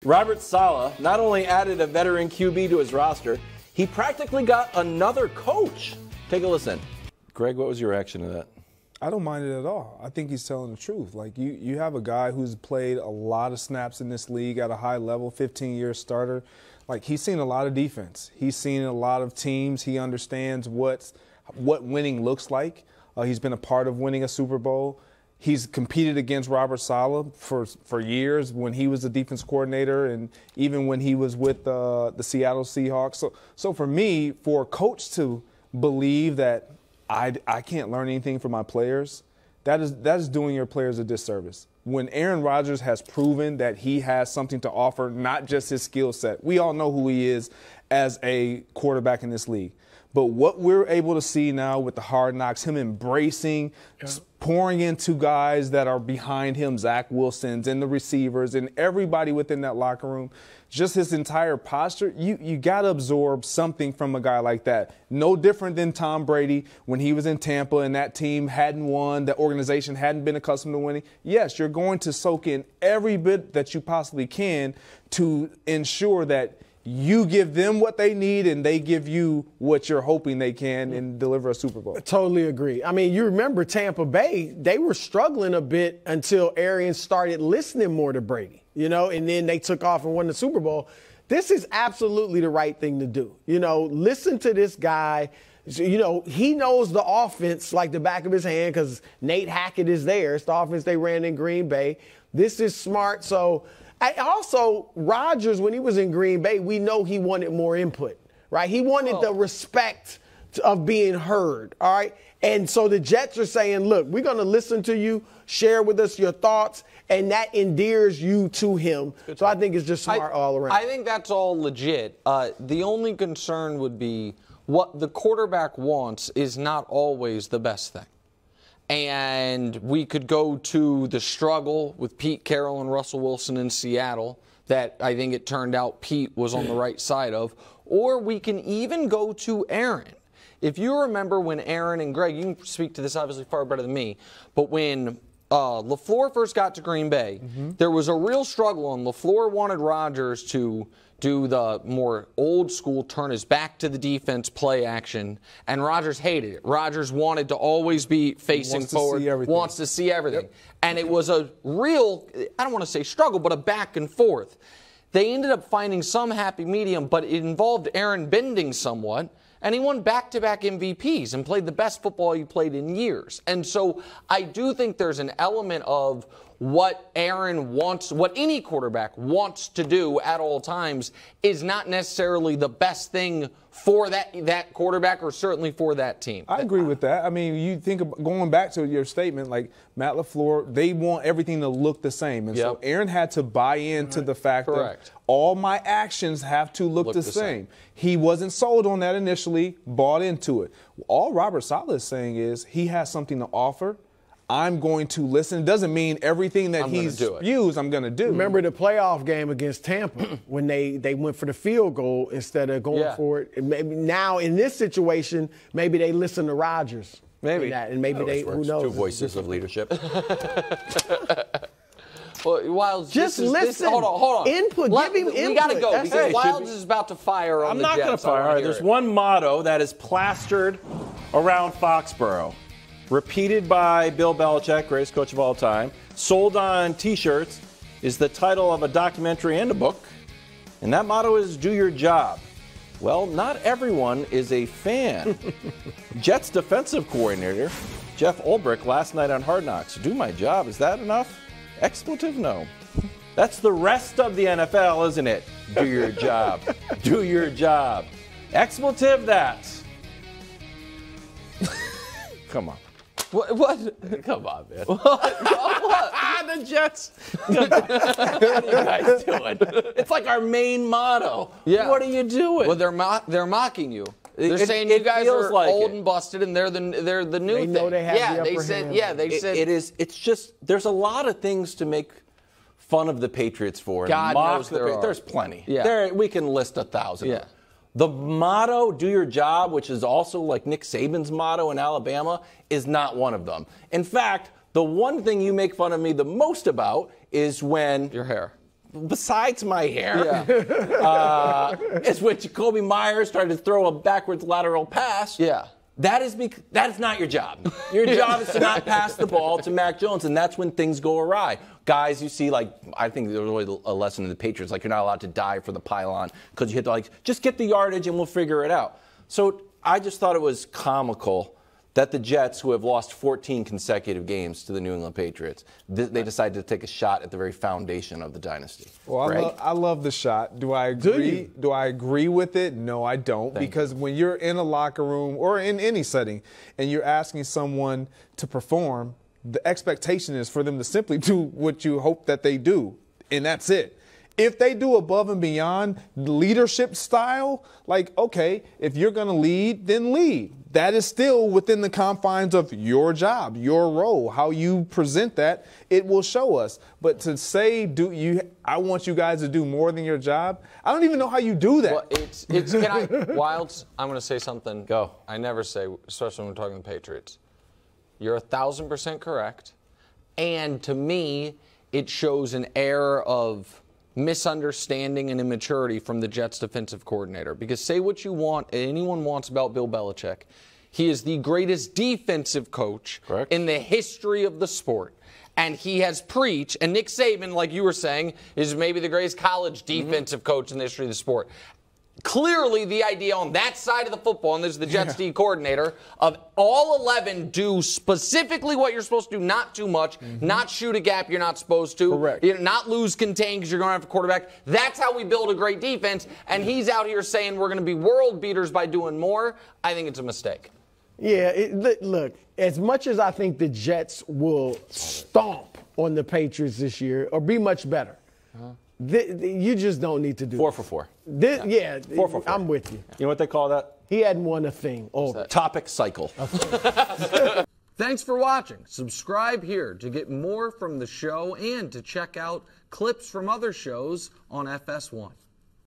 Robert Saleh not only added a veteran QB to his roster, he practically got another coach. Take a listen. Greg, what was your reaction to that? I don't mind it at all. I think he's telling the truth. Like, you have a guy who's played a lot of snaps in this league at a high level, 15-year starter. Like, he's seen a lot of defense. He's seen a lot of teams. He understands what winning looks like. He's been a part of winning a Super Bowl. He's competed against Robert Saleh for years when he was the defense coordinator and even when he was with the Seattle Seahawks. So for me, for a coach to believe that I can't learn anything from my players, that is doing your players a disservice. When Aaron Rodgers has proven that he has something to offer, not just his skill set. We all know who he is as a quarterback in this league. But what we're able to see now with the Hard Knocks, him embracing, pouring into guys that are behind him, Zach Wilson's and the receivers and everybody within that locker room, just his entire posture, you got to absorb something from a guy like that. No different than Tom Brady when he was in Tampa and that team hadn't won, the organization hadn't been accustomed to winning. Yes, you're going to soak in every bit that you possibly can to ensure that you give them what they need and they give you what you're hoping they can and deliver a Super Bowl. Totally agree. I mean, you remember Tampa Bay, they were struggling a bit until Arians started listening more to Brady, and then they took off and won the Super Bowl. This is absolutely the right thing to do. Listen to this guy. He knows the offense like the back of his hand because Nate Hackett is there. It's the offense they ran in Green Bay. This is smart. So also, Rodgers, when he was in Green Bay, we know he wanted more input, right? He wanted the respect of being heard, all right? And so the Jets are saying, look, we're going to listen to you, share with us your thoughts, and that endears you to him. So I think it's just smart all around. I think that's all legit. The only concern would be what the quarterback wants is not always the best thing. And we could go to the struggle with Pete Carroll and Russell Wilson in Seattle that I think it turned out Pete was on the right side of. Or we can even go to Aaron. If you remember when Aaron and Greg, you can speak to this obviously far better than me, but when LaFleur first got to Green Bay, there was a real struggle, and LaFleur wanted Rodgers to do the more old school, turn his back to the defense, play action, and Rodgers hated it. Rodgers wanted to always be facing forward, wants to see everything. Yep. And it was a real, I don't want to say struggle, but a back and forth. They ended up finding some happy medium, but it involved Aaron bending somewhat, and he won back-to-back MVPs and played the best football he played in years. And so I do think there's an element of what Aaron wants, what any quarterback wants to do at all times is not necessarily the best thing for that quarterback or certainly for that team. I agree with that. I mean, you think of going back to your statement, like Matt LaFleur, they want everything to look the same. And so Aaron had to buy into the fact that all my actions have to look the same. He wasn't sold on that initially, bought into it. All Robert Saleh is saying is he has something to offer. I'm going to listen. It doesn't mean everything that he's used I'm going to do. Remember the playoff game against Tampa when they went for the field goal instead of going for it? And maybe now in this situation, maybe they listen to Rodgers. Maybe. And maybe they, who knows? Two voices of leadership. Well, just listen. Hold on. Input. Give him input. We got to go because Wilds is about to fire on the Jets. I'm not going to fire. All right, there's one motto that is plastered around Foxborough. Repeated by Bill Belichick, greatest coach of all time, sold on T-shirts, is the title of a documentary and a book. And that motto is, do your job. Well, not everyone is a fan. Jets defensive coordinator, Jeff Ulbrich, last night on Hard Knocks. Do my job. Is that enough? Expletive? No. That's the rest of the NFL, isn't it? Do your job. Do your job. Expletive, that. Come on. What? Come on, man. What? The Jets. What are you guys doing? It's like our main motto. Yeah. What are you doing? Well, they're mocking you. They're saying you guys are like old and busted, and they're the new thing. They know they have the upper hand. Yeah, they said it is. It's just there's a lot of things to make fun of the Patriots for. God knows there's plenty. Yeah. We can list 1,000. Yeah. The motto, do your job, which is also like Nick Saban's motto in Alabama, is not one of them. In fact, the one thing you make fun of me the most about is when your hair. besides my hair, is when Jacoby Myers started to throw a backwards lateral pass. Yeah. That is not your job. Your job is to not pass the ball to Mac Jones, and that's when things go awry. Guys, you see, like, I think there's really a lesson in the Patriots, like you're not allowed to dive for the pylon because you hit just get the yardage and we'll figure it out. So I just thought it was comical that the Jets, who have lost 14 consecutive games to the New England Patriots, they decided to take a shot at the very foundation of the dynasty. Well, I love the shot. Do I agree? Do I agree with it? No, I don't. Because when you're in a locker room or in any setting and you're asking someone to perform, the expectation is for them to simply do what you hope that they do, and that's it. If they do above and beyond leadership style, like, okay, if you're going to lead, then lead. That is still within the confines of your job, your role. How you present that, it will show us. But to say, I want you guys to do more than your job, I don't even know how you do that. Well, Wilds, I'm going to say something. Go. I never say, especially when we're talking the Patriots. You're 1,000% correct. And to me, it shows an air of misunderstanding and immaturity from the Jets defensive coordinator. Because say what you want, anyone wants about Bill Belichick, he is the greatest defensive coach in the history of the sport. And he has preached, and Nick Saban, like you were saying, is maybe the greatest college defensive coach in the history of the sport. Clearly, the idea on that side of the football, and this is the Jets D coordinator, of all 11 do specifically what you're supposed to do, not too much, not shoot a gap you're not supposed to, not lose contain because you're going to have a quarterback. That's how we build a great defense, and he's out here saying we're going to be world beaters by doing more. I think it's a mistake. Yeah, look, as much as I think the Jets will stomp on the Patriots this year or be much better, you just don't need to do 4 for 4. 4 for 4. I'm with you. You know what they call that? He hadn't won a thing. Topic cycle. Thanks for watching. Subscribe here to get more from the show and to check out clips from other shows on FS1.